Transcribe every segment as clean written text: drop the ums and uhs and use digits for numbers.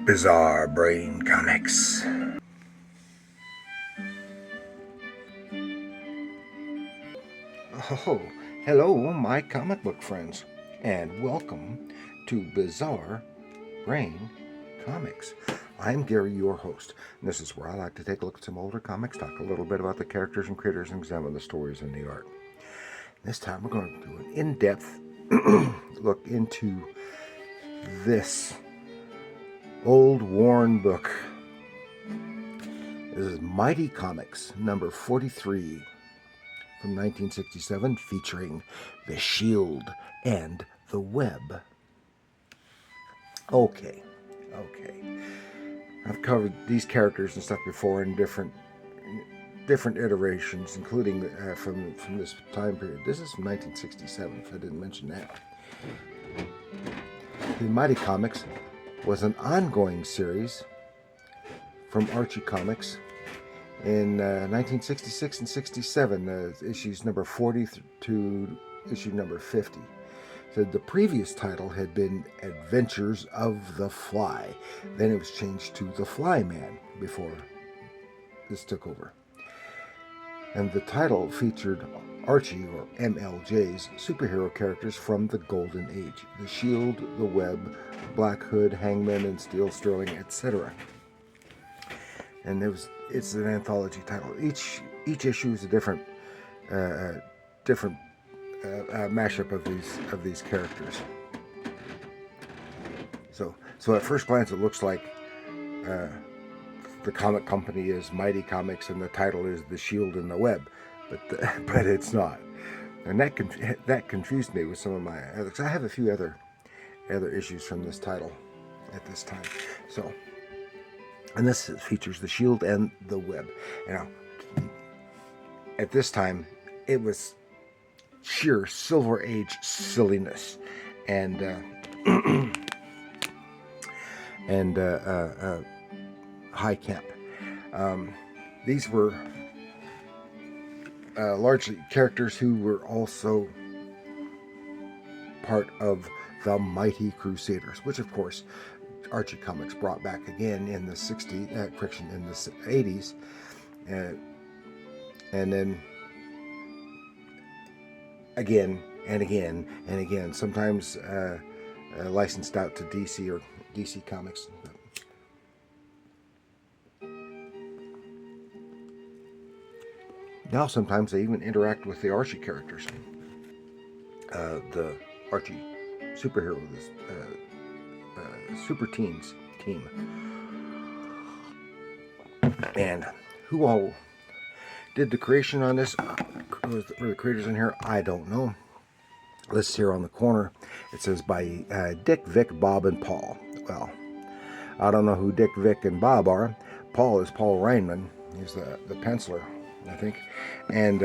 Bizarre Brain Comics. Oh, hello, my comic book friends, and welcome to Bizarre Brain Comics. I'm Gary, your host, and this is where I like to take a look at some older comics, talk a little bit about the characters and critters, and examine the stories and the art. This time we're going to do an in-depth look into this old worn book. This is Mighty Comics number 43 from 1967, featuring The Shield and the Web. Okay. I've covered these characters and stuff before in different iterations, including from this time period. This is from 1967, if I didn't mention that. The Mighty Comics was an ongoing series from Archie Comics in 1966 and 67, issues number 40 to issue number 50. So the previous title had been Adventures of the Fly. Then it was changed to The Flyman before this took over. And the title featured Archie, or MLJ's, superhero characters from the Golden Age. The Shield, the Web, Black Hood, Hangman, and Steel Sterling, etc. And it's an anthology title. Each issue is a different mashup of these characters. So at first glance, it looks like the comic company is Mighty Comics and the title is The Shield and the Web, but it's not. And that confused me with some of my others. I have a few other issues from this title at this time. So, and this features The Shield and the Web. Now, at this time, it was sheer Silver Age silliness and high camp. These were largely characters who were also part of the Mighty Crusaders, which of course Archie Comics brought back again in the 80s, and then again and again, sometimes licensed out to DC or DC Comics. Now sometimes they even interact with the Archie characters. The Archie superhero, this Super Teens team. And who all did the creation on this? Were the creators in here? I don't know. Lists here on the corner. It says by Dick, Vic, Bob, and Paul. Well, I don't know who Dick, Vic, and Bob are. Paul is Paul Reinman. He's the penciler, I think. And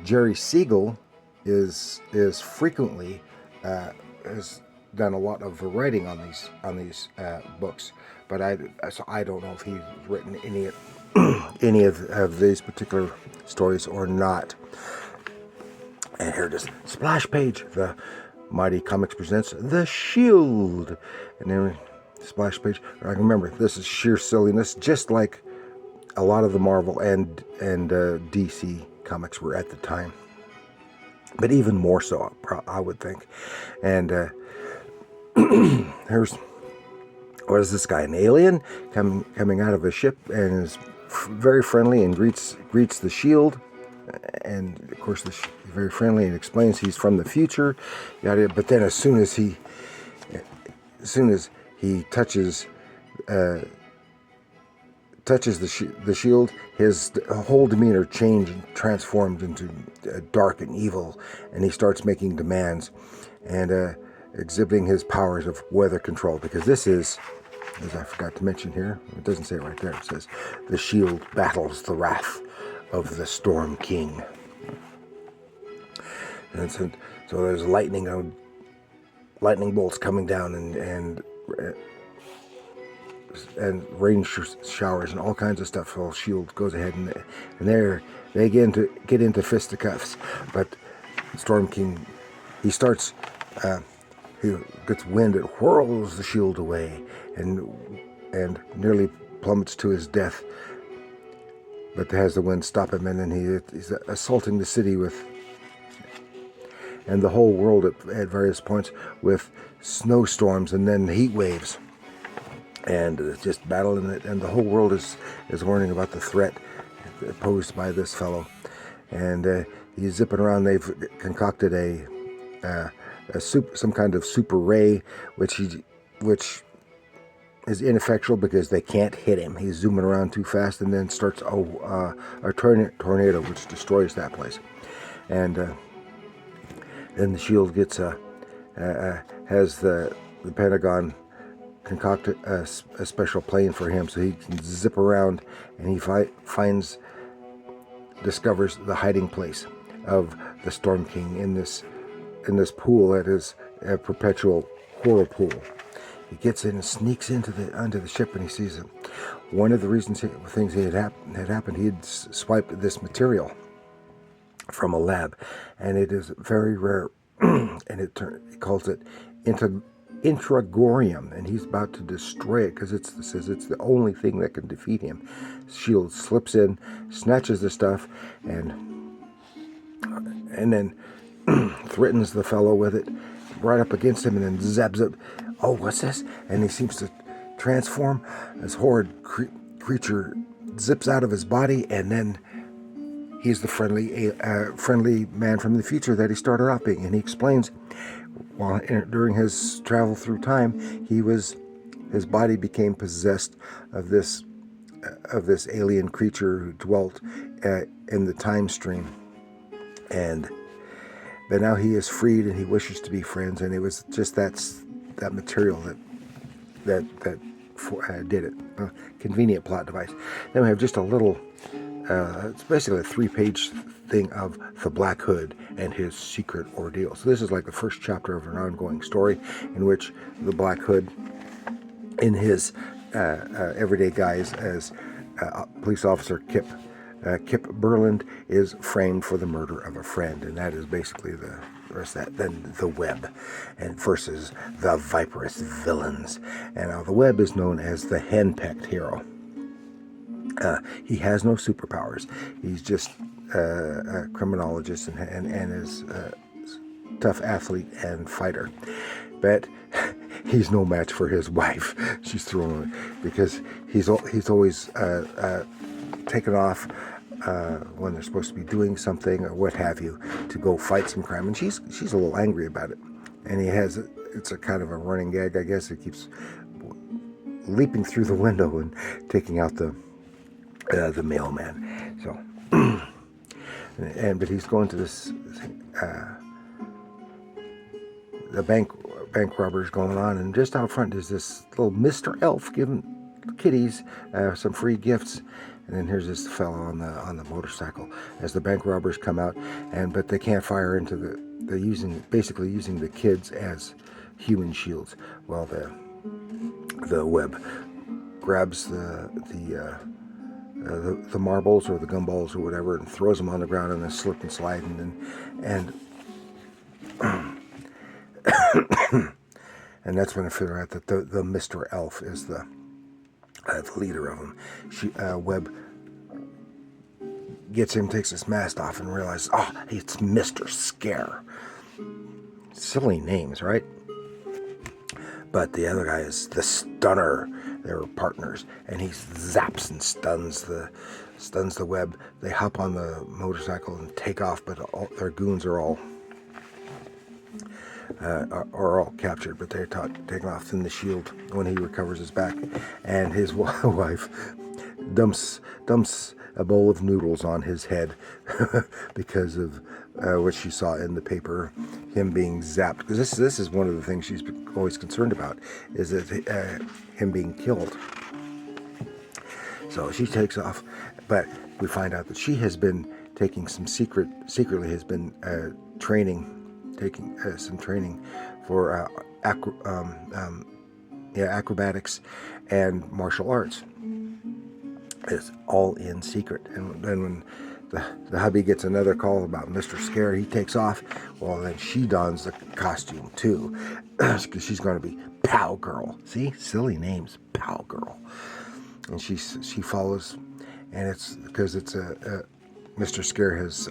Jerry Siegel is frequently has done a lot of writing on these books, but I don't know if he's written any of these particular stories or not. And here it is, splash page. The Mighty Comics presents The Shield, and then splash page. I remember this is sheer silliness, just like a lot of the Marvel and DC comics were at the time, but even more so, I would think. And here's, what is this guy? An alien coming out of a ship, and is very friendly and greets the Shield, and of course he's very friendly and explains he's from the future. But then as soon as he touches the Shield, his whole demeanor changed and transformed into dark and evil, and he starts making demands and exhibiting his powers of weather control, because this is, as I forgot to mention here, it doesn't say it right there, it says the Shield battles the wrath of the Storm King. And so there's lightning bolts coming down and rain showers and all kinds of stuff. Well, Shield goes ahead and they get into fisticuffs. But Storm King, he starts he gets wind, it whirls the shield away and nearly plummets to his death. But has the wind stop him, and then he's assaulting the city and the whole world at various points with snowstorms and then heat waves. And it's just battling it, and the whole world is warning about the threat posed by this fellow. And he's zipping around. They've concocted some kind of super ray, which is ineffectual because they can't hit him. He's zooming around too fast, and then starts a tornado which destroys that place. And then the shield gets has the Pentagon concocted a special plane for him so he can zip around, and he discovers the hiding place of the Storm King in this pool that is a perpetual whirlpool. He gets in and sneaks onto the ship, and he sees it. One of the things had happened, he had swiped this material from a lab, and it is very rare, and he calls it Intragorium, and he's about to destroy it because it says it's the only thing that can defeat him. Shield slips in, snatches the stuff, and then threatens the fellow with it right up against him, and then zaps it. Oh, what's this? And he seems to transform. This horrid creature zips out of his body, and then he's the friendly man from the future that he started off being. And he explains, during his travel through time, his body became possessed of this alien creature who dwelt in the time stream, but now he is freed, and he wishes to be friends. And it was just that material that did it. Convenient plot device. Then we have just a little. It's basically a 3-page thing of the Black Hood and his secret ordeal. So this is like the first chapter of an ongoing story in which the Black Hood, in his everyday guise as police officer Kip Berland, is framed for the murder of a friend, and that is basically the rest of that. Then the Web, and versus the Viperous villains. And now the Web is known as the henpecked hero. He has no superpowers. He's just a criminologist and is a tough athlete and fighter. But he's no match for his wife. She's thrown because he's always taken off when they're supposed to be doing something or what have you to go fight some crime, and she's a little angry about it. And it's a kind of a running gag, I guess. It keeps leaping through the window and taking out the mailman. So, but he's going to this the bank robbers going on, and just out front is this little Mr. Elf giving kitties some free gifts. And then here's this fellow on the motorcycle as the bank robbers come out, but they can't fire into they're basically using the kids as human shields. Well, the Web grabs the marbles or the gumballs or whatever and throws them on the ground, and then slip and slide, and and that's when I figure out that the Mr. Elf is the leader of them. Webb gets him, takes his mask off, and realizes, it's Mr. Scare. Silly names, right? But the other guy is the Stunner. They're partners, and he zaps and stuns the Web. They hop on the motorcycle and take off, but their goons are all captured, but they're taken off. In the Shield, when he recovers his back, and his wife dumps a bowl of noodles on his head because of what she saw in the paper, him being zapped. Because this is one of the things she's always concerned about, is that him being killed. So she takes off, but we find out that she has been taking secretly has been taking some training for acrobatics and martial arts. It's all in secret. And then when the hubby gets another call about Mr. Scare. He takes off. Well, then she dons the costume too, because she's going to be Pow Girl. See, silly names, Pow Girl. And she follows, and it's because it's Mr. Scare has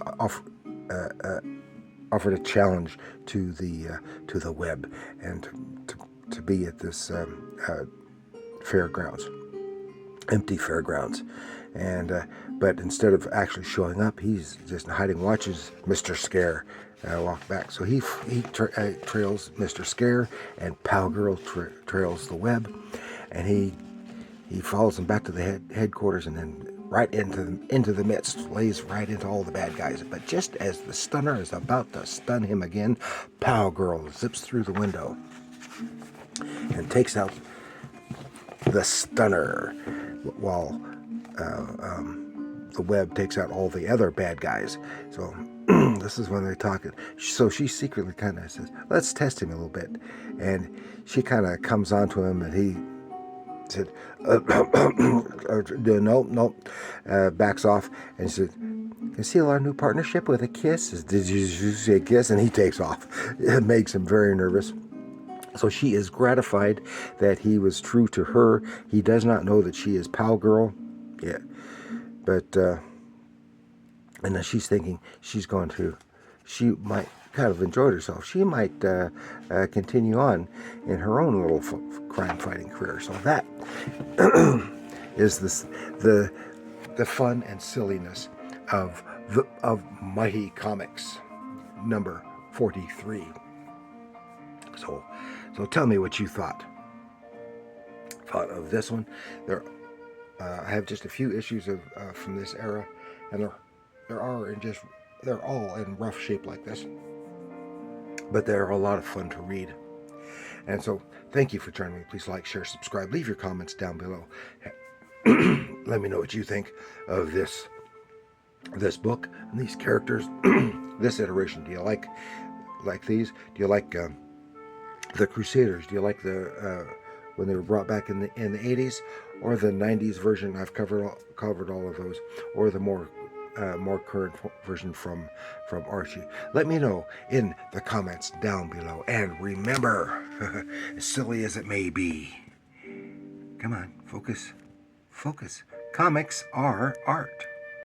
offered a challenge to the web, and to be at this fairgrounds, empty fairgrounds. And but instead of actually showing up, he's just hiding, watches Mr. Scare walk back. So he trails Mr. Scare, and Pow Girl trails the web, and he follows him back to the headquarters, and then right into the midst, lays right into all the bad guys. But just as the stunner is about to stun him again, Pow Girl zips through the window and takes out the stunner, while the web takes out all the other bad guys. So this is when they're talking. So she secretly kind of says, let's test him a little bit. And she kind of comes onto him, and he said, no, backs off, and said, conceal our new partnership with a kiss. Did you say kiss? And he takes off. It makes him very nervous. So she is gratified that he was true to her. He does not know that she is Pow Girl yet. But, and then she's thinking she might kind of enjoyed herself. She might continue on in her own little crime-fighting career. So that is the fun and silliness of Mighty Comics number 43. So tell me what you thought of this one. I have just a few issues from this era, and they're all in rough shape like this, but they're a lot of fun to read. And so thank you for joining me. Please like, share, subscribe, leave your comments down below. Let me know what you think of this book and these characters, this iteration. Do you like these? Do you like the Crusaders? Do you like the when they were brought back in the 80s, or the 90s version? I've covered all of those, or the more current version from Archie. Let me know in the comments down below. And remember, as silly as it may be, come on, focus. Comics are art.